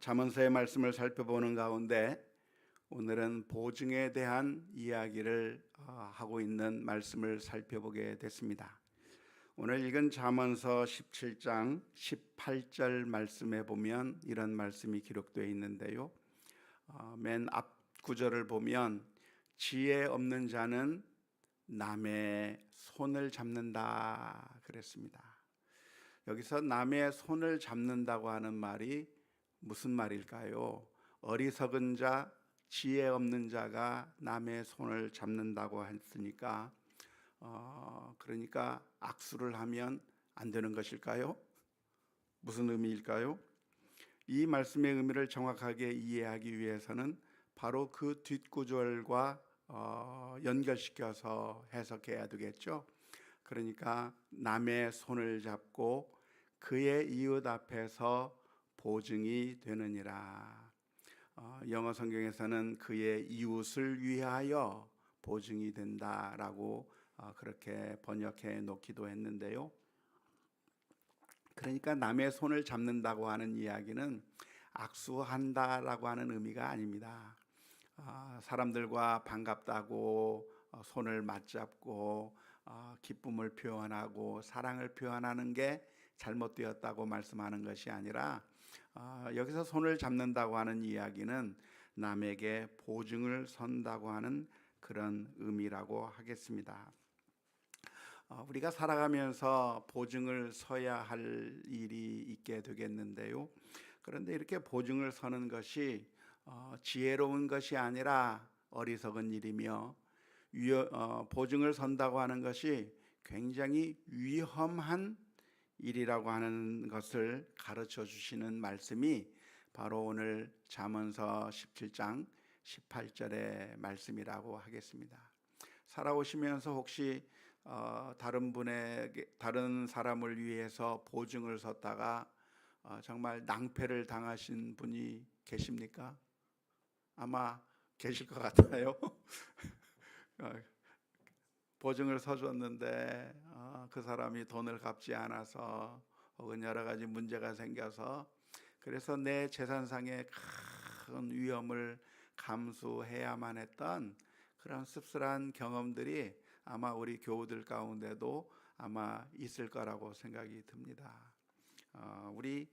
잠언서의 말씀을 살펴보는 가운데 오늘은 보증에 대한 이야기를 하고 있는 말씀을 살펴보게 됐습니다. 오늘 읽은 잠언서 17장 18절 말씀에 보면 이런 말씀이 기록되어 있는데요. 맨 앞 구절을 보면 지혜 없는 자는 남의 손을 잡는다 그랬습니다. 여기서 남의 손을 잡는다고 하는 말이 무슨 말일까요? 어리석은 자, 지혜 없는 자가 남의 손을 잡는다고 했으니까 그러니까 악수를 하면 안 되는 것일까요? 무슨 의미일까요? 이 말씀의 의미를 정확하게 이해하기 위해서는 바로 그 뒷구절과 연결시켜서 해석해야 되겠죠. 그러니까 남의 손을 잡고 그의 이웃 앞에서 보증이 되느니라. 영어 성경에서는 그의 이웃을 위하여 보증이 된다라고 그렇게 번역해 놓기도 했는데요. 그러니까 남의 손을 잡는다고 하는 이야기는 악수한다라고 하는 의미가 아닙니다. 사람들과 반갑다고 손을 맞잡고 기쁨을 표현하고 사랑을 표현하는 게 잘못되었다고 말씀하는 것이 아니라 여기서 손을 잡는다고 하는 이야기는 남에게 보증을 선다고 하는 그런 의미라고 하겠습니다. 우리가 살아가면서 보증을 서야 할 일이 있게 되겠는데요. 그런데 이렇게 보증을 서는 것이 지혜로운 것이 아니라 어리석은 일이며 보증을 선다고 하는 것이 굉장히 위험한 일이라고 하는 것을 가르쳐 주시는 말씀이 바로 오늘 잠언서 17장 18절의 말씀이라고 하겠습니다. 살아오시면서 혹시 다른 사람을 위해서 보증을 섰다가 정말 낭패를 당하신 분이 계십니까? 아마 계실 것 같아요. 보증을 서줬는데 그 사람이 돈을 갚지 않아서 혹은 여러 가지 문제가 생겨서 그래서 내 재산상의 큰 위험을 감수해야만 했던 그런 씁쓸한 경험들이 아마 우리 교우들 가운데도 아마 있을 거라고 생각이 듭니다. 우리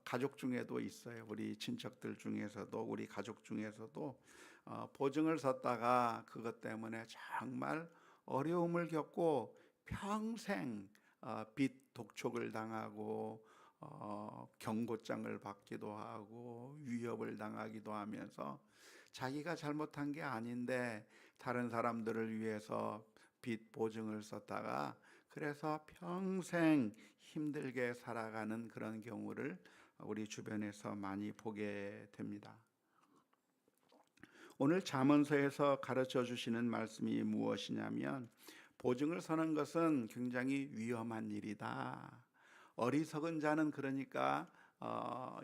가족 중에도 있어요. 우리 친척들 중에서도 우리 가족 중에서도 보증을 섰다가 그것 때문에 정말 어려움을 겪고 평생 빚 독촉을 당하고 경고장을 받기도 하고 위협을 당하기도 하면서 자기가 잘못한 게 아닌데 다른 사람들을 위해서 빚 보증을 썼다가 그래서 평생 힘들게 살아가는 그런 경우를 우리 주변에서 많이 보게 됩니다. 오늘 잠언서에서 가르쳐 주시는 말씀이 무엇이냐면 보증을 서는 것은 굉장히 위험한 일이다. 어리석은 자는 그러니까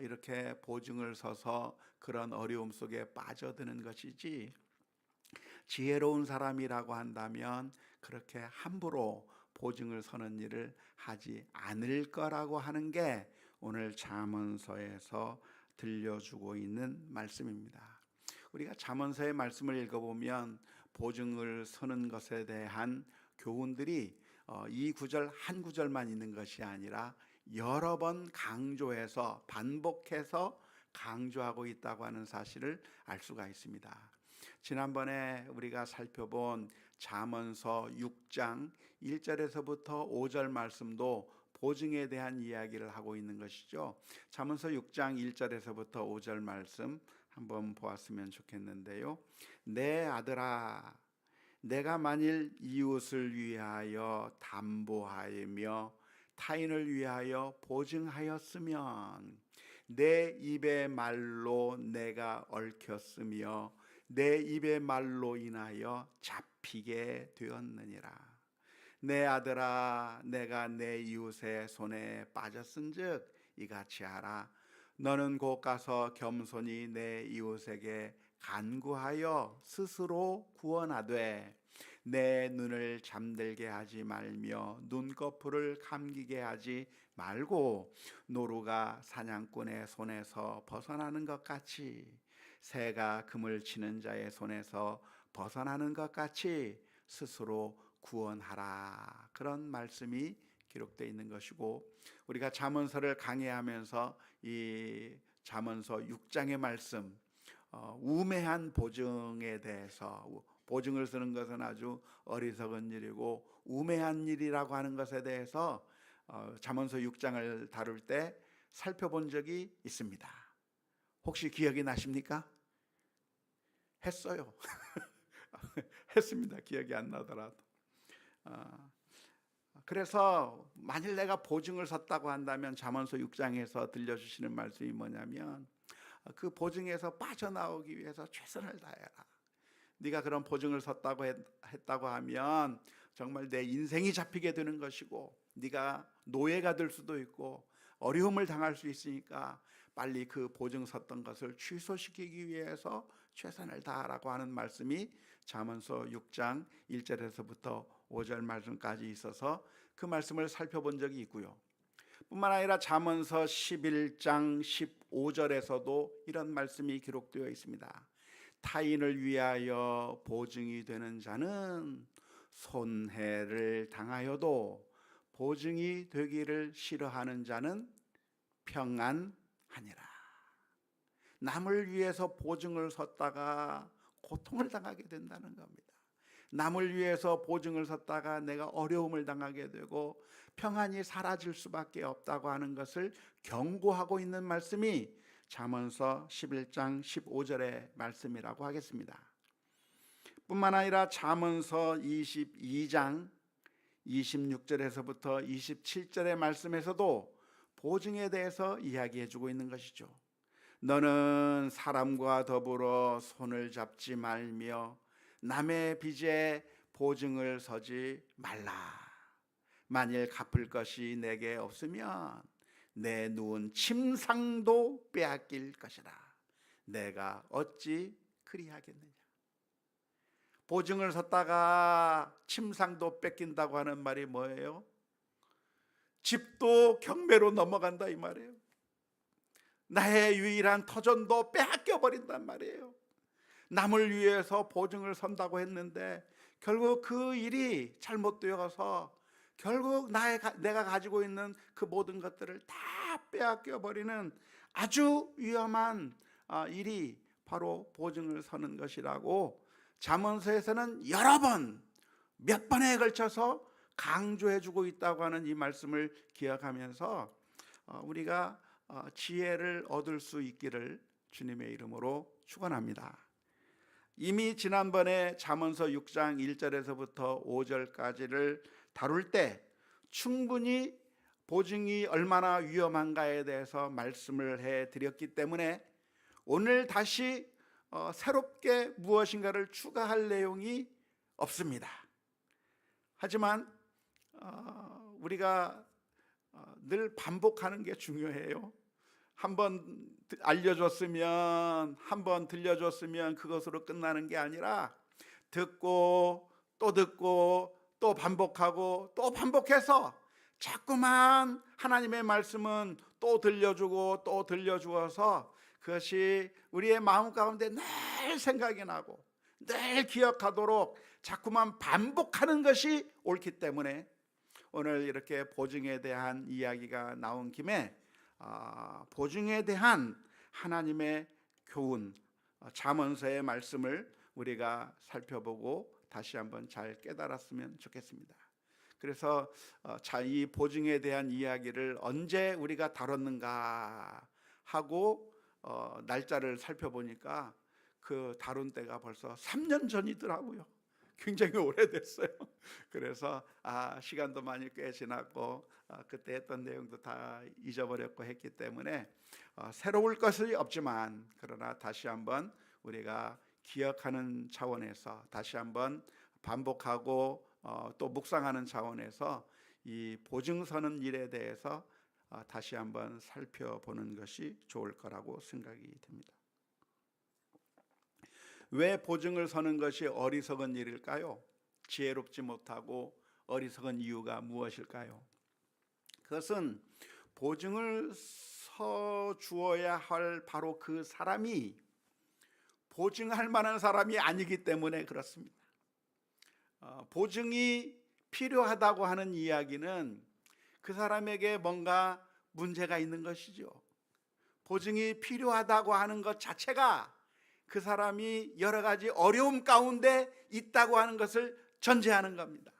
이렇게 보증을 서서 그런 어려움 속에 빠져드는 것이지 지혜로운 사람이라고 한다면 그렇게 함부로 보증을 서는 일을 하지 않을 거라고 하는 게 오늘 잠언서에서 들려주고 있는 말씀입니다. 우리가 잠언서의 말씀을 읽어보면 보증을 서는 것에 대한 교훈들이 이 구절 한 구절만 있는 것이 아니라 여러 번 강조해서 반복해서 강조하고 있다고 하는 사실을 알 수가 있습니다. 지난번에 우리가 살펴본 잠언서 6장 1절에서부터 5절 말씀도 보증에 대한 이야기를 하고 있는 것이죠. 잠언서 6장 1절에서부터 5절 말씀 한번 보았으면 좋겠는데요. 내 아들아, 내가 만일 이웃을 위하여 담보하며 타인을 위하여 보증하였으면 내 입의 말로 내가 얽혔으며 내 입의 말로 인하여 잡히게 되었느니라. 내 아들아, 내가 내 이웃의 손에 빠졌은즉 이같이 하라. 너는 곧 가서 겸손히 내 이웃에게 간구하여 스스로 구원하되 내 눈을 잠들게 하지 말며 눈꺼풀을 감기게 하지 말고 노루가 사냥꾼의 손에서 벗어나는 것 같이 새가 그물 치는 자의 손에서 벗어나는 것 같이 스스로 구원하라. 그런 말씀이 기록되어 있는 것이고, 우리가 잠언서를 강해하면서 이 잠언서 6장의 말씀, 우매한 보증에 대해서, 보증을 쓰는 것은 아주 어리석은 일이고 우매한 일이라고 하는 것에 대해서 잠언서 6장을 다룰 때 살펴본 적이 있습니다. 혹시 기억이 나십니까? 했어요. 했습니다. 기억이 안 나더라도. 그래서 만일 내가 보증을 섰다고 한다면 잠언서 6장에서 들려주시는 말씀이 뭐냐면, 그 보증에서 빠져나오기 위해서 최선을 다해라. 네가 그런 보증을 섰다고 했다고 하면 정말 내 인생이 잡히게 되는 것이고 네가 노예가 될 수도 있고 어려움을 당할 수 있으니까 빨리 그 보증 섰던 것을 취소시키기 위해서 최선을 다하라고 하는 말씀이 잠언서 6장 1절에서부터 5절 말씀까지 있어서 그 말씀을 살펴본 적이 있고요. 뿐만 아니라 잠언서 11장 15절에서도 이런 말씀이 기록되어 있습니다. 타인을 위하여 보증이 되는 자는 손해를 당하여도 보증이 되기를 싫어하는 자는 평안하니라. 남을 위해서 보증을 섰다가 고통을 당하게 된다는 겁니다. 남을 위해서 보증을 섰다가 내가 어려움을 당하게 되고 평안이 사라질 수밖에 없다고 하는 것을 경고하고 있는 말씀이 잠언서 11장 15절의 말씀이라고 하겠습니다. 뿐만 아니라 잠언서 22장 26절에서부터 27절의 말씀에서도 보증에 대해서 이야기해 주고 있는 것이죠. 너는 사람과 더불어 손을 잡지 말며 남의 빚에 보증을 서지 말라. 만일 갚을 것이 내게 없으면 내 누운 침상도 빼앗길 것이라. 내가 어찌 그리하겠느냐. 보증을 섰다가 침상도 뺏긴다고 하는 말이 뭐예요? 집도 경매로 넘어간다 이 말이에요. 나의 유일한 터전도 빼앗겨 버린단 말이에요. 남을 위해서 보증을 선다고 했는데 결국 그 일이 잘못되어서 결국 내가 가지고 있는 그 모든 것들을 다 빼앗겨 버리는 아주 위험한 일이 바로 보증을 서는 것이라고 잠언서에서는 여러 번, 몇 번에 걸쳐서 강조해 주고 있다고 하는 이 말씀을 기억하면서 우리가 지혜를 얻을 수 있기를 주님의 이름으로 축원합니다. 이미 지난번에 잠언서 6장 1절에서부터 5절까지를 다룰 때 충분히 보증이 얼마나 위험한가에 대해서 말씀을 해드렸기 때문에 오늘 다시 새롭게 무엇인가를 추가할 내용이 없습니다. 하지만 우리가 늘 반복하는 게 중요해요. 한번 알려줬으면, 한번 들려줬으면 그것으로 끝나는 게 아니라 듣고 또 반복하고 또 반복해서 자꾸만 하나님의 말씀은 또 들려주고 또 들려주어서 그것이 우리의 마음 가운데 늘 생각이 나고 늘 기억하도록 자꾸만 반복하는 것이 옳기 때문에 오늘 이렇게 보증에 대한 이야기가 나온 김에 보증에 대한 하나님의 교훈, 잠언서의 말씀을 우리가 살펴보고 다시 한번 잘 깨달았으면 좋겠습니다. 그래서 이 보증에 대한 이야기를 언제 우리가 다뤘는가 하고 날짜를 살펴보니까 그 다룬 때가 벌써 3년 전이더라고요. 굉장히 오래됐어요. 그래서 시간도 많이 꽤 지났고 그때 했던 내용도 다 잊어버렸고 했기 때문에 새로울 것이 없지만 그러나 다시 한번 우리가 기억하는 차원에서 다시 한번 반복하고 또 묵상하는 차원에서 이 보증서는 일에 대해서 다시 한번 살펴보는 것이 좋을 거라고 생각이 됩니다. 왜 보증을 서는 것이 어리석은 일일까요? 지혜롭지 못하고 어리석은 이유가 무엇일까요? 그것은 보증을 서 주어야 할 바로 그 사람이 보증할 만한 사람이 아니기 때문에 그렇습니다. 보증이 필요하다고 하는 이야기는 그 사람에게 뭔가 문제가 있는 것이죠. 보증이 필요하다고 하는 것 자체가 그 사람이 여러 가지 어려움 가운데 있다고 하는 것을 전제하는 겁니다.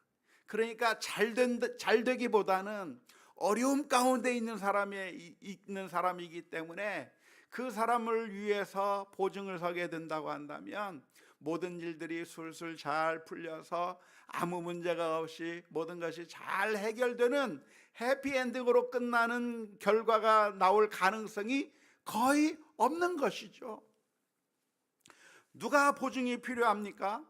그러니까 잘 되기보다는 어려움 가운데 있는 사람이기 때문에 그 사람을 위해서 보증을 서게 된다고 한다면 모든 일들이 술술 잘 풀려서 아무 문제가 없이 모든 것이 잘 해결되는 해피엔딩으로 끝나는 결과가 나올 가능성이 거의 없는 것이죠. 누가 보증이 필요합니까?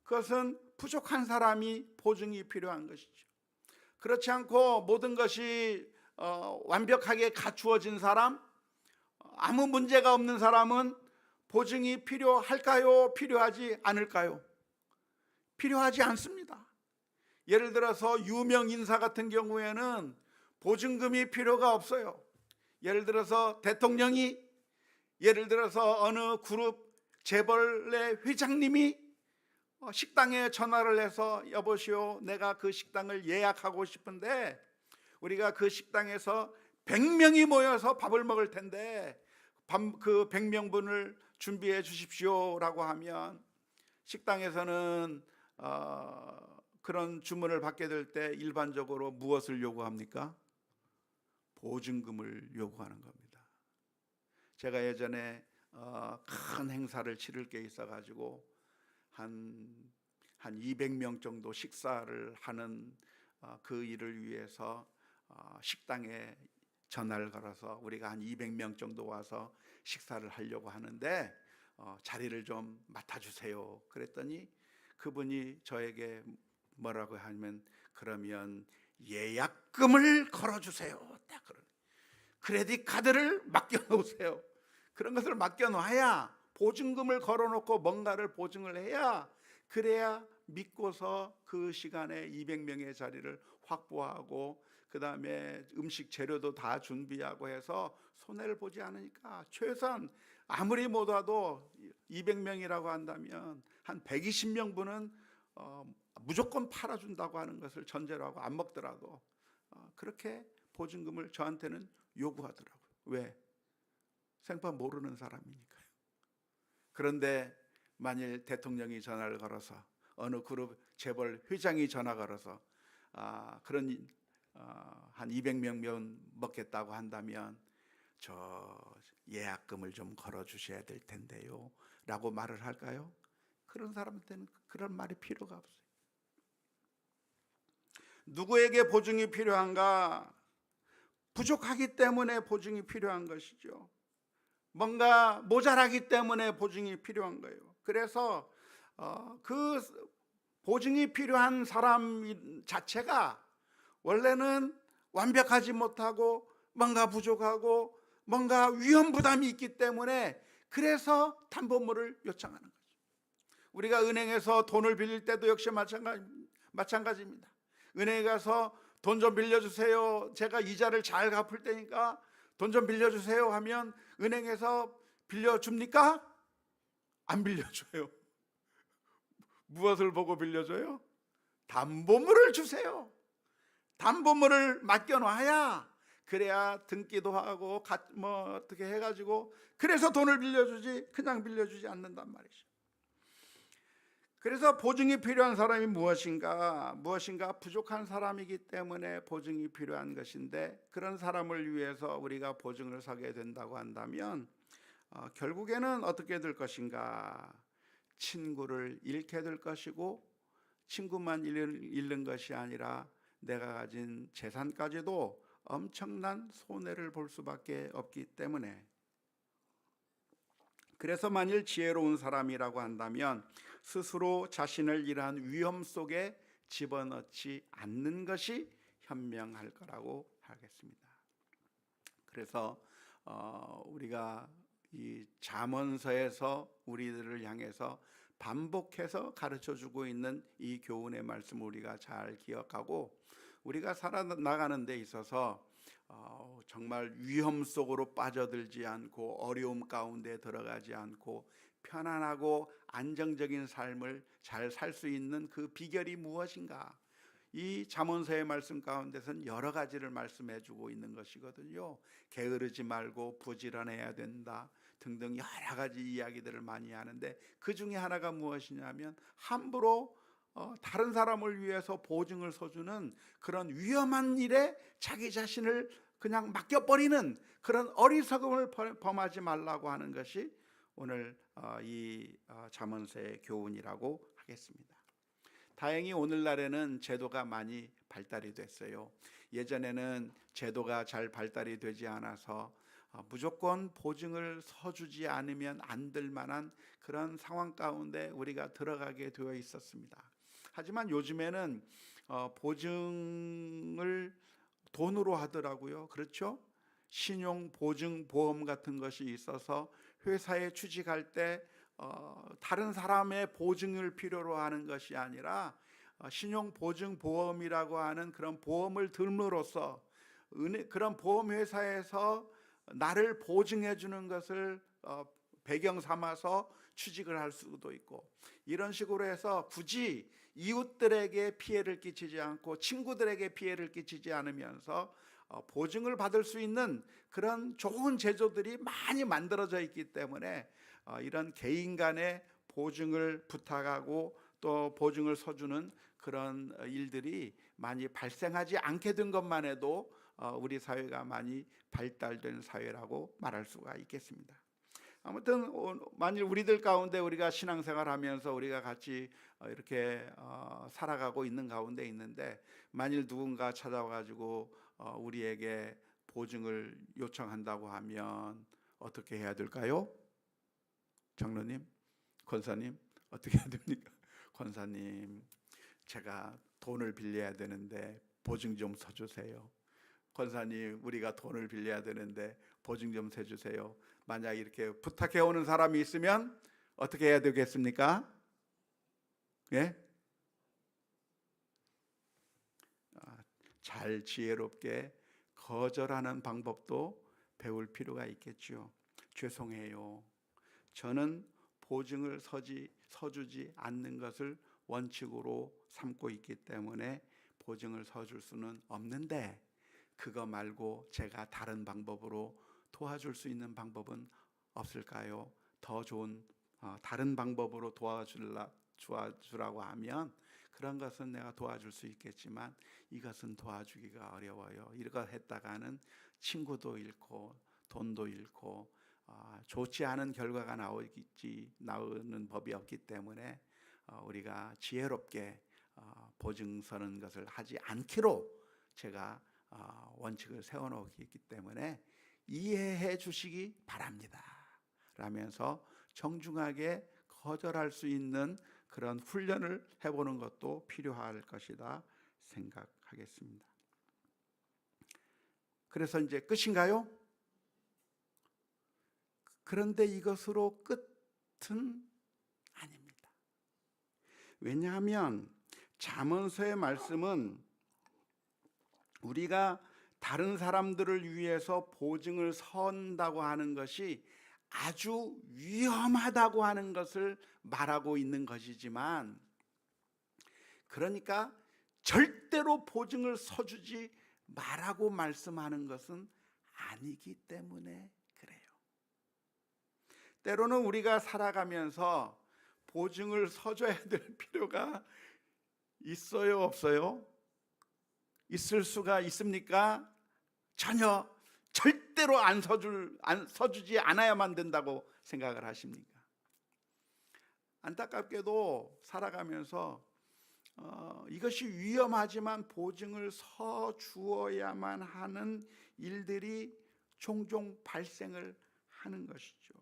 그것은 부족한 사람이 보증이 필요한 것이죠. 그렇지 않고 모든 것이 완벽하게 갖추어진 사람, 아무 문제가 없는 사람은 보증이 필요할까요? 필요하지 않을까요? 필요하지 않습니다. 예를 들어서 유명 인사 같은 경우에는 보증금이 필요가 없어요. 예를 들어서 대통령이, 예를 들어서 어느 그룹 재벌의 회장님이 식당에 전화를 해서 여보시오, 내가 그 식당을 예약하고 싶은데 우리가 그 식당에서 100명이 모여서 밥을 먹을 텐데 그 100명분을 준비해 주십시오 라고 하면 식당에서는 그런 주문을 받게 될 때 일반적으로 무엇을 요구합니까? 보증금을 요구하는 겁니다. 제가 예전에 큰 행사를 치를 게 있어가지고 한 200명 정도 식사를 하는 그 일을 위해서 식당에 전화를 걸어서 우리가 한 200명 정도 와서 식사를 하려고 하는데 자리를 좀 맡아주세요. 그랬더니 그분이 저에게 뭐라고 하면 그러면 예약금을 걸어주세요. 딱 그런 크레딧 카드를 맡겨놓으세요. 그런 것을 맡겨놔야 보증금을 걸어놓고 뭔가를 보증을 해야 그래야 믿고서 그 시간에 200명의 자리를 확보하고 그 다음에 음식 재료도 다 준비하고 해서 손해를 보지 않으니까 최소한 아무리 못 와도 200명이라고 한다면 한 120명분은 무조건 팔아준다고 하는 것을 전제로 하고 안 먹더라도 그렇게 보증금을 저한테는 요구하더라고요. 왜? 생판 모르는 사람이니까요. 그런데 만일 대통령이 전화를 걸어서 어느 그룹 재벌 회장이 전화 걸어서 그런 한 200명 먹겠다고 한다면 저 예약금을 좀 걸어주셔야 될 텐데요 라고 말을 할까요? 그런 사람한테는 그런 말이 필요가 없어요. 누구에게 보증이 필요한가? 부족하기 때문에 보증이 필요한 것이죠. 뭔가 모자라기 때문에 보증이 필요한 거예요. 그래서 그 보증이 필요한 사람 자체가 원래는 완벽하지 못하고 뭔가 부족하고 뭔가 위험 부담이 있기 때문에 그래서 담보물을 요청하는 거죠. 우리가 은행에서 돈을 빌릴 때도 역시 마찬가지입니다. 은행에 가서 돈 좀 빌려주세요. 제가 이자를 잘 갚을 테니까 돈 좀 빌려주세요 하면 은행에서 빌려줍니까? 안 빌려줘요. 무엇을 보고 빌려줘요? 담보물을 주세요. 담보물을 맡겨놔야 그래야 등기도 하고 뭐 어떻게 해가지고 그래서 돈을 빌려주지 그냥 빌려주지 않는단 말이죠. 그래서 보증이 필요한 사람이 무엇인가 부족한 사람이기 때문에 보증이 필요한 것인데 그런 사람을 위해서 우리가 보증을 서게 된다고 한다면 결국에는 어떻게 될 것인가? 친구를 잃게 될 것이고 친구만 잃는 것이 아니라 내가 가진 재산까지도 엄청난 손해를 볼 수밖에 없기 때문에 그래서 만일 지혜로운 사람이라고 한다면 스스로 자신을 이러한 위험 속에 집어넣지 않는 것이 현명할 거라고 하겠습니다. 그래서 우리가 이 잠언서에서 우리들을 향해서 반복해서 가르쳐주고 있는 이 교훈의 말씀을 우리가 잘 기억하고 우리가 살아나가는 데 있어서 정말 위험 속으로 빠져들지 않고 어려움 가운데 들어가지 않고 편안하고 안정적인 삶을 잘 살 수 있는 그 비결이 무엇인가? 이 잠언서의 말씀 가운데서는 여러 가지를 말씀해 주고 있는 것이거든요. 게으르지 말고 부지런해야 된다 등등 여러 가지 이야기들을 많이 하는데 그 중에 하나가 무엇이냐면 함부로 다른 사람을 위해서 보증을 서주는 그런 위험한 일에 자기 자신을 그냥 맡겨버리는 그런 어리석음을 범하지 말라고 하는 것이 오늘 이 잠언서의 교훈이라고 하겠습니다. 다행히 오늘날에는 제도가 많이 발달이 됐어요. 예전에는 제도가 잘 발달이 되지 않아서 무조건 보증을 서주지 않으면 안 될 만한 그런 상황 가운데 우리가 들어가게 되어 있었습니다. 하지만 요즘에는 보증을 돈으로 하더라고요. 그렇죠? 신용 보증 보험 같은 것이 있어서 회사에 취직할 때 다른 사람의 보증을 필요로 하는 것이 아니라 신용 보증 보험이라고 하는 그런 보험을 들므로써 그런 보험 회사에서 나를 보증해 주는 것을 배경 삼아서 취직을 할 수도 있고 이런 식으로 해서 굳이 이웃들에게 피해를 끼치지 않고 친구들에게 피해를 끼치지 않으면서 보증을 받을 수 있는 그런 좋은 제도들이 많이 만들어져 있기 때문에 이런 개인 간의 보증을 부탁하고 또 보증을 서주는 그런 일들이 많이 발생하지 않게 된 것만 해도 우리 사회가 많이 발달된 사회라고 말할 수가 있겠습니다. 아무튼 만일 우리들 가운데 우리가 신앙생활하면서 우리가 같이 이렇게 살아가고 있는 가운데 있는데 만일 누군가 찾아와가지고 우리에게 보증을 요청한다고 하면 어떻게 해야 될까요? 장로님, 권사님 어떻게 해야 됩니까? 권사님, 제가 돈을 빌려야 되는데 보증 좀 서주세요. 권사님, 우리가 돈을 빌려야 되는데 보증 좀 서주세요. 만약 이렇게 부탁해 오는 사람이 있으면 어떻게 해야 되겠습니까? 예? 잘 지혜롭게 거절하는 방법도 배울 필요가 있겠죠. 죄송해요. 저는 보증을 서주지 않는 것을 원칙으로 삼고 있기 때문에 보증을 서줄 수는 없는데 그거 말고 제가 다른 방법으로 도와줄 수 있는 방법은 없을까요? 더 좋은 다른 방법으로 도와주라고 하면 그런 것은 내가 도와줄 수 있겠지만 이것은 도와주기가 어려워요. 이거 했다가는 친구도 잃고 돈도 잃고 좋지 않은 결과가 나오는 법이 없기 때문에 우리가 지혜롭게 보증 서는 것을 하지 않기로 제가 원칙을 세워놓기 때문에 이해해 주시기 바랍니다 라면서 정중하게 거절할 수 있는 그런 훈련을 해보는 것도 필요할 것이다 생각하겠습니다. 그래서 이제 끝인가요? 그런데 이것으로 끝은 아닙니다. 왜냐하면 잠언서의 말씀은 우리가 다른 사람들을 위해서 보증을 선다고 하는 것이 아주 위험하다고 하는 것을 말하고 있는 것이지만, 그러니까 절대로 보증을 서주지 말라고 말씀하는 것은 아니기 때문에 그래요. 때로는 우리가 살아가면서 보증을 서줘야 될 필요가 있어요, 없어요? 있을 수가 있습니까? 전혀, 절대로 서주지 않아야만 된다고 생각을 하십니까? 안타깝게도 살아가면서 이것이 위험하지만 보증을 서주어야만 하는 일들이 종종 발생을 하는 것이죠.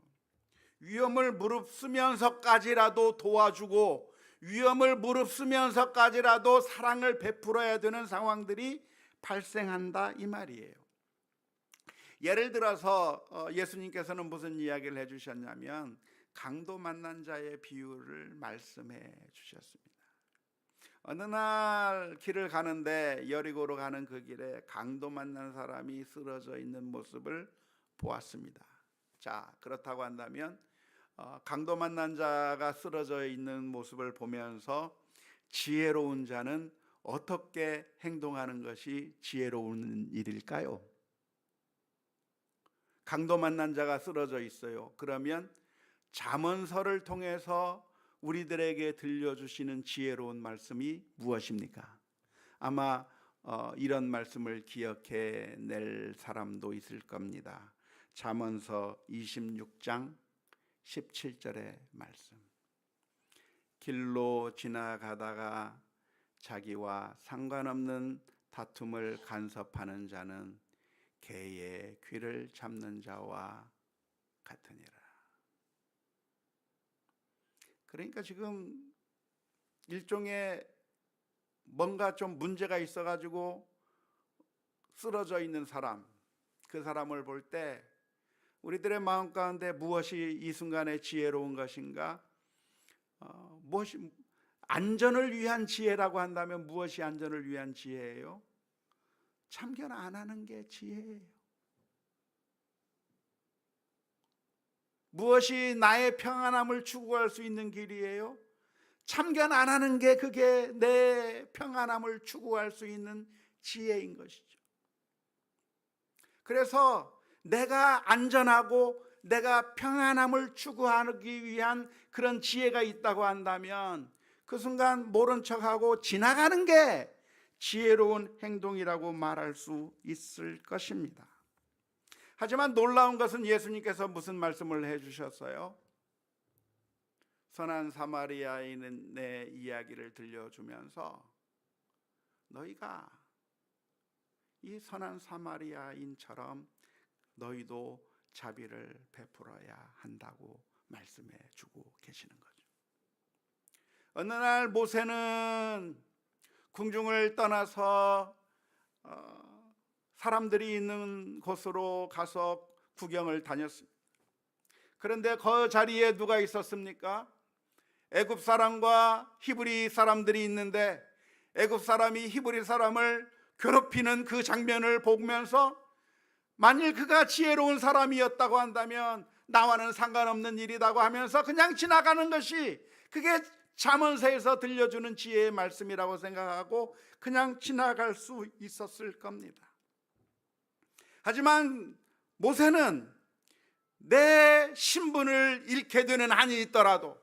위험을 무릅쓰면서까지라도 도와주고 위험을 무릅쓰면서까지라도 사랑을 베풀어야 되는 상황들이 발생한다 이 말이에요. 예를 들어서 예수님께서는 무슨 이야기를 해주셨냐면 강도 만난 자의 비유를 말씀해 주셨습니다. 어느 날 길을 가는데 여리고로 가는 그 길에 강도 만난 사람이 쓰러져 있는 모습을 보았습니다. 자, 그렇다고 한다면 강도 만난 자가 쓰러져 있는 모습을 보면서 지혜로운 자는 어떻게 행동하는 것이 지혜로운 일일까요? 강도 만난 자가 쓰러져 있어요. 그러면 잠언서를 통해서 우리들에게 들려주시는 지혜로운 말씀이 무엇입니까? 아마 이런 말씀을 기억해 낼 사람도 있을 겁니다. 잠언서 26장 17절의 말씀. 길로 지나가다가 자기와 상관없는 다툼을 간섭하는 자는 개의 귀를 잡는 자와 같으니라. 그러니까 지금 일종의 뭔가 좀 문제가 있어가지고 쓰러져 있는 사람, 그 사람을 볼 때 우리들의 마음 가운데 무엇이 이 순간에 지혜로운 것인가? 무엇이 안전을 위한 지혜라고 한다면 무엇이 안전을 위한 지혜예요? 참견 안 하는 게 지혜예요. 무엇이 나의 평안함을 추구할 수 있는 길이에요? 참견 안 하는 게 그게 내 평안함을 추구할 수 있는 지혜인 것이죠. 그래서 내가 안전하고 내가 평안함을 추구하기 위한 그런 지혜가 있다고 한다면 그 순간 모른 척하고 지나가는 게 지혜로운 행동이라고 말할 수 있을 것입니다. 하지만 놀라운 것은 예수님께서 무슨 말씀을 해주셨어요? 선한 사마리아인의 이야기를 들려주면서 너희가 이 선한 사마리아인처럼 너희도 자비를 베풀어야 한다고 말씀해 주고 계시는 거죠. 어느 날 모세는 궁중을 떠나서 사람들이 있는 곳으로 가서 구경을 다녔습니다. 그런데 그 자리에 누가 있었습니까? 애굽 사람과 히브리 사람들이 있는데 애굽 사람이 히브리 사람을 괴롭히는 그 장면을 보면서 만일 그가 지혜로운 사람이었다고 한다면 나와는 상관없는 일이라고 하면서 그냥 지나가는 것이 그게 잠언서에서 들려주는 지혜의 말씀이라고 생각하고 그냥 지나갈 수 있었을 겁니다. 하지만 모세는 내 신분을 잃게 되는 한이 있더라도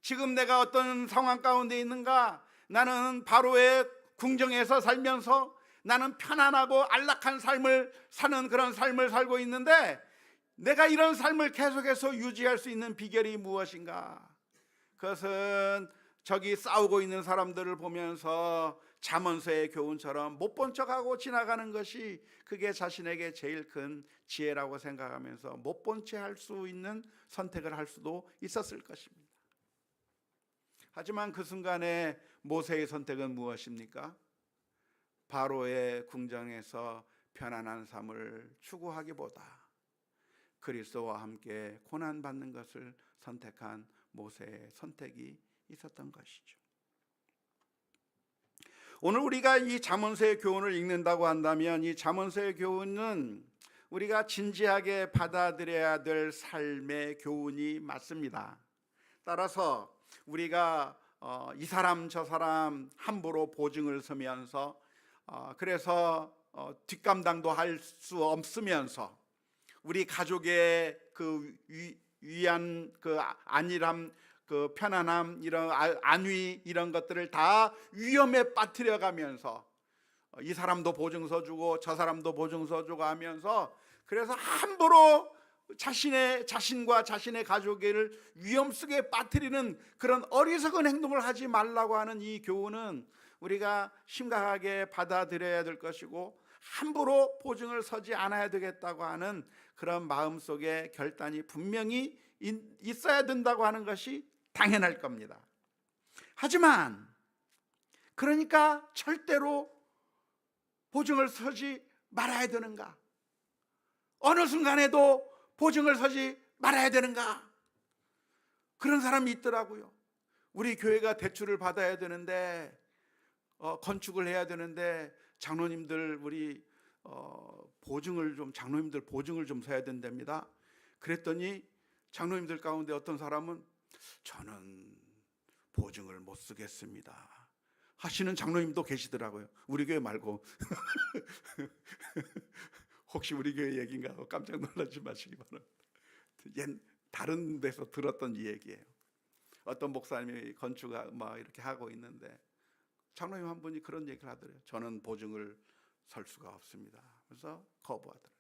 지금 내가 어떤 상황 가운데 있는가? 나는 바로의 궁정에서 살면서 나는 편안하고 안락한 삶을 사는 그런 삶을 살고 있는데 내가 이런 삶을 계속해서 유지할 수 있는 비결이 무엇인가? 그것은 저기 싸우고 있는 사람들을 보면서 잠언서의 교훈처럼 못 본 척하고 지나가는 것이 그게 자신에게 제일 큰 지혜라고 생각하면서 못 본 채 할 수 있는 선택을 할 수도 있었을 것입니다. 하지만 그 순간에 모세의 선택은 무엇입니까? 바로의 궁정에서 편안한 삶을 추구하기보다 그리스도와 함께 고난받는 것을 선택한 모세의 선택이 있었던 것이죠. 오늘 우리가 이 잠언서의 교훈을 읽는다고 한다면 이 잠언서의 교훈은 우리가 진지하게 받아들여야 될 삶의 교훈이 맞습니다. 따라서 우리가 이 사람 저 사람 함부로 보증을 서면서 그래서 뒷감당도 할 수 없으면서 우리 가족의 그 위안, 그 안일함, 그 편안함, 이런 안위 이런 것들을 다 위험에 빠뜨려 가면서 이 사람도 보증서 주고 저 사람도 보증서 주고 하면서 그래서 함부로 자신과 자신의 가족을 위험 속에 빠뜨리는 그런 어리석은 행동을 하지 말라고 하는 이 교훈은 우리가 심각하게 받아들여야 될 것이고 함부로 보증을 서지 않아야 되겠다고 하는 그런 마음속에 결단이 분명히 있어야 된다고 하는 것이 당연할 겁니다. 하지만 그러니까 절대로 보증을 서지 말아야 되는가? 어느 순간에도 보증을 서지 말아야 되는가? 그런 사람이 있더라고요. 우리 교회가 대출을 받아야 되는데 건축을 해야 되는데 장로님들 우리 장로님들 보증을 좀 서야 된답니다. 그랬더니 장로님들 가운데 어떤 사람은 저는 보증을 못 쓰겠습니다 하시는 장로님도 계시더라고요. 우리 교회 말고 혹시 우리 교회 얘기인가 하고 깜짝 놀라지 마시기 바랍니다. 다른 데서 들었던 이 얘기예요. 어떤 목사님이 건축 막 이렇게 하고 있는데 장로님 한 분이 그런 얘기를 하더래요. 저는 보증을 설 수가 없습니다. 그래서 거부하더래요.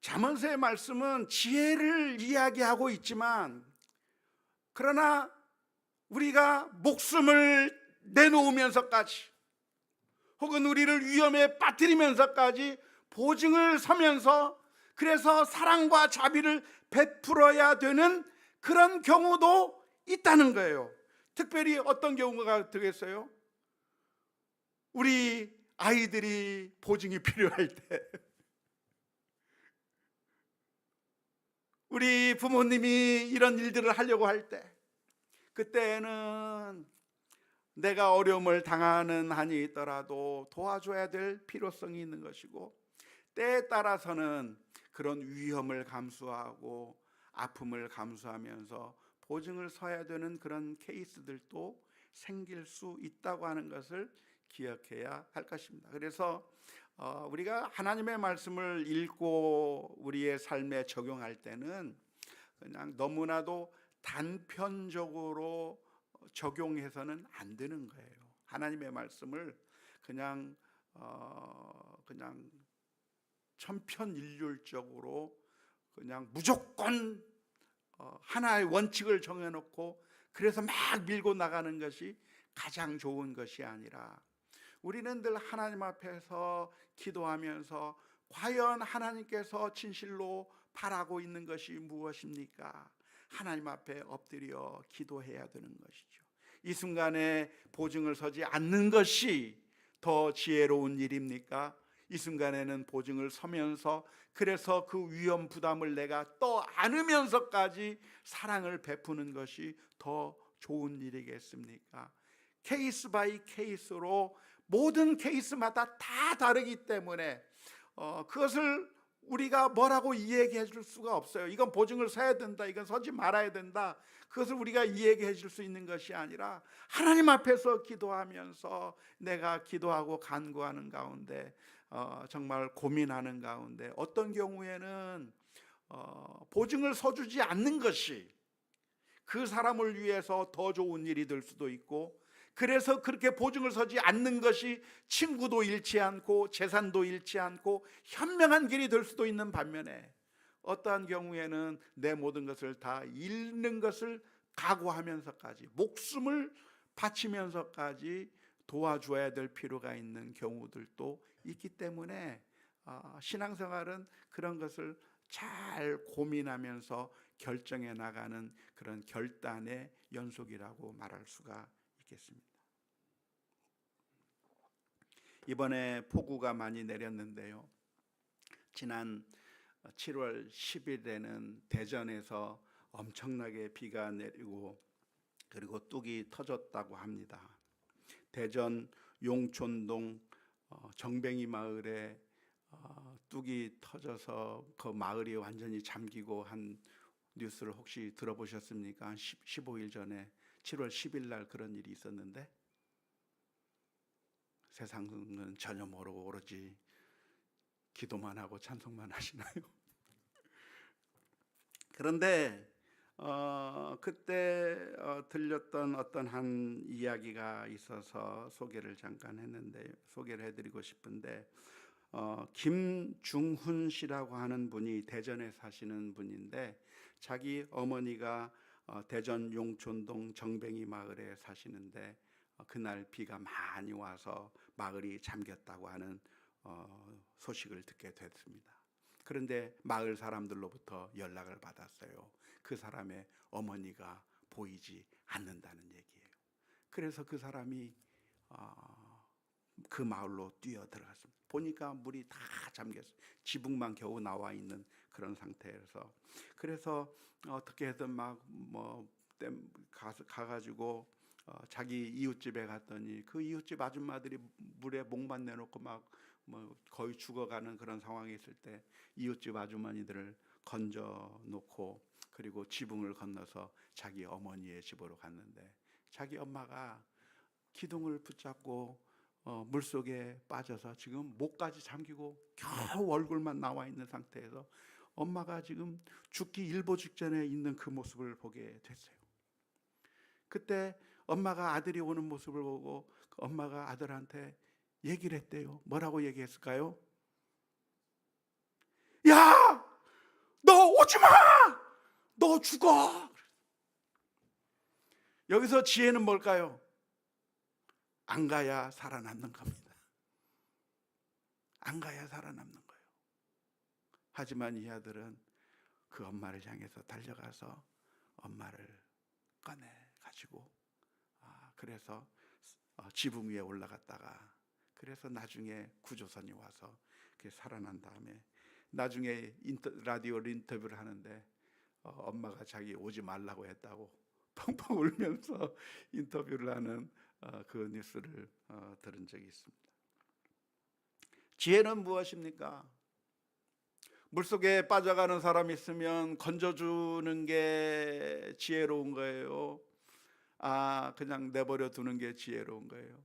잠언서의 말씀은 지혜를 이야기하고 있지만 그러나 우리가 목숨을 내놓으면서까지 혹은 우리를 위험에 빠뜨리면서까지 보증을 서면서 그래서 사랑과 자비를 베풀어야 되는 그런 경우도 있다는 거예요. 특별히 어떤 경우가 되겠어요? 우리 아이들이 보증이 필요할 때, 우리 부모님이 이런 일들을 하려고 할 때, 그때는 내가 어려움을 당하는 한이 있더라도 도와줘야 될 필요성이 있는 것이고, 때에 따라서는 그런 위험을 감수하고 아픔을 감수하면서 보증을 서야 되는 그런 케이스들도 생길 수 있다고 하는 것을 기억해야 할 것입니다. 그래서 우리가 하나님의 말씀을 읽고 우리의 삶에 적용할 때는 그냥 너무나도 단편적으로 적용해서는 안 되는 거예요. 하나님의 말씀을 그냥 천편일률적으로 그냥 무조건 하나의 원칙을 정해놓고 그래서 막 밀고 나가는 것이 가장 좋은 것이 아니라 우리는 늘 하나님 앞에서 기도하면서 과연 하나님께서 진실로 바라고 있는 것이 무엇입니까? 하나님 앞에 엎드려 기도해야 되는 것이죠. 이 순간에 보증을 서지 않는 것이 더 지혜로운 일입니까? 이 순간에는 보증을 서면서 그래서 그 위험 부담을 내가 떠 안으면서까지 사랑을 베푸는 것이 더 좋은 일이겠습니까? 케이스 바이 케이스로 모든 케이스마다 다 다르기 때문에 그것을 우리가 뭐라고 이야기해 줄 수가 없어요. 이건 보증을 서야 된다, 이건 서지 말아야 된다, 그것을 우리가 이야기해 줄 수 있는 것이 아니라 하나님 앞에서 기도하면서 내가 기도하고 간구하는 가운데 정말 고민하는 가운데 어떤 경우에는 보증을 서주지 않는 것이 그 사람을 위해서 더 좋은 일이 될 수도 있고, 그래서 그렇게 보증을 서지 않는 것이 친구도 잃지 않고 재산도 잃지 않고 현명한 길이 될 수도 있는 반면에 어떠한 경우에는 내 모든 것을 다 잃는 것을 각오하면서까지 목숨을 바치면서까지 도와줘야 될 필요가 있는 경우들도 있기 때문에 신앙생활은 그런 것을 잘 고민하면서 결정해 나가는 그런 결단의 연속이라고 말할 수가 있겠습니다. 이번에 폭우가 많이 내렸는데요, 지난 7월 10일에는 대전에서 엄청나게 비가 내리고 그리고 뚝이 터졌다고 합니다. 대전 용촌동 정뱅이 마을에 뚝이 터져서 그 마을이 완전히 잠기고 한 뉴스를 혹시 들어보셨습니까? 한 15일 전에 7월 10일 날 그런 일이 있었는데 세상은 전혀 모르고 오로지 기도만 하고 찬송만 하시나요? 그런데 그때 들렸던 어떤 한 이야기가 있어서 소개를 잠깐 했는데 소개를 해드리고 싶은데 김중훈 씨라고 하는 분이 대전에 사시는 분인데 자기 어머니가 대전 용촌동 정뱅이 마을에 사시는데 그날 비가 많이 와서 마을이 잠겼다고 하는 소식을 듣게 됐습니다. 그런데 마을 사람들로부터 연락을 받았어요. 그 사람의 어머니가 보이지 않는다는 얘기예요. 그래서 그 사람이 그 마을로 뛰어 들어갔습니다. 보니까 물이 다 잠겼어요. 지붕만 겨우 나와 있는 그런 상태에서, 그래서 어떻게든 막뭐 가가지고 자기 이웃집에 갔더니 그 이웃집 아줌마들이 물에 목만 내놓고 막 뭐 거의 죽어가는 그런 상황에 있을 때 이웃집 아주머니들을 건져 놓고 그리고 지붕을 건너서 자기 어머니의 집으로 갔는데, 자기 엄마가 기둥을 붙잡고 물속에 빠져서 지금 목까지 잠기고 겨우 얼굴만 나와 있는 상태에서 엄마가 지금 죽기 일보 직전에 있는 그 모습을 보게 됐어요. 그때 엄마가 아들이 오는 모습을 보고 그 엄마가 아들한테 얘기를 했대요. 뭐라고 얘기했을까요? 야! 너 오지 마! 너 죽어! 여기서 지혜는 뭘까요? 안 가야 살아남는 겁니다. 안 가야 살아남는 거예요. 하지만 이 아들은 그 엄마를 향해서 달려가서 엄마를 꺼내 가지고 그래서 지붕 위에 올라갔다가, 그래서 나중에 구조선이 와서 살아난 다음에 나중에 라디오 인터뷰를 하는데 엄마가 자기 오지 말라고 했다고 펑펑 울면서 인터뷰를 하는 그 뉴스를 들은 적이 있습니다. 지혜는 무엇입니까? 물속에 빠져가는 사람이 있으면 건져주는 게 지혜로운 거예요? 그냥 내버려 두는 게 지혜로운 거예요?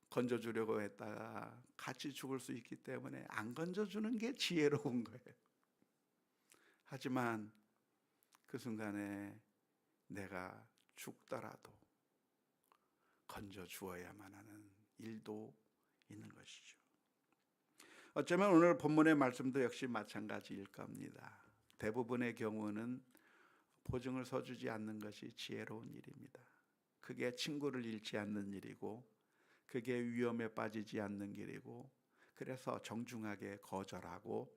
건져주려고 했다가 같이 죽을 수 있기 때문에 안 건져주는 게 지혜로운 거예요. 하지만 그 순간에 내가 죽더라도 건져주어야만 하는 일도 있는 것이죠. 어쩌면 오늘 본문의 말씀도 역시 마찬가지일 겁니다. 대부분의 경우는 보증을 서주지 않는 것이 지혜로운 일입니다. 그게 친구를 잃지 않는 일이고, 그게 위험에 빠지지 않는 길이고, 그래서 정중하게 거절하고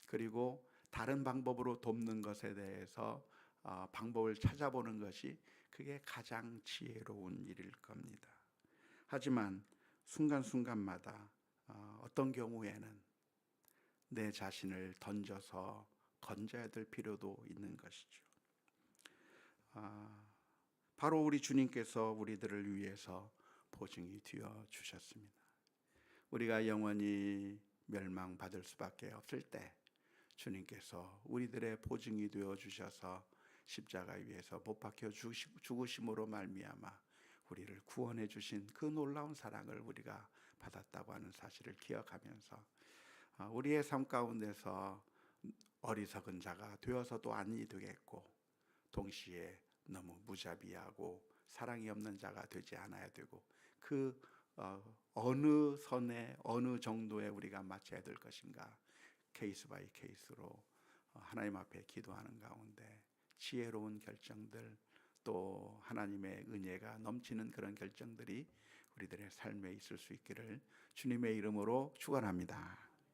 그리고 다른 방법으로 돕는 것에 대해서 방법을 찾아보는 것이 그게 가장 지혜로운 일일 겁니다. 하지만 순간순간마다 어떤 경우에는 내 자신을 던져서 건져야 될 필요도 있는 것이죠. 바로 우리 주님께서 우리들을 위해서 보증이 되어 주셨습니다. 우리가 영원히 멸망받을 수밖에 없을 때 주님께서 우리들의 보증이 되어 주셔서 십자가 위에서 못 박혀 죽으심으로 말미암아 우리를 구원해 주신 그 놀라운 사랑을 우리가 받았다고 하는 사실을 기억하면서 우리의 삶 가운데서 어리석은 자가 되어서도 아니 되겠고, 동시에 너무 무자비하고 사랑이 없는 자가 되지 않아야 되고, 그 어느 선에 어느 정도에 우리가 맞춰야 될 것인가, 케이스 바이 케이스로 하나님 앞에 기도하는 가운데 지혜로운 결정들, 또 하나님의 은혜가 넘치는 그런 결정들이 우리들의 삶에 있을 수 있기를 주님의 이름으로 축원합니다.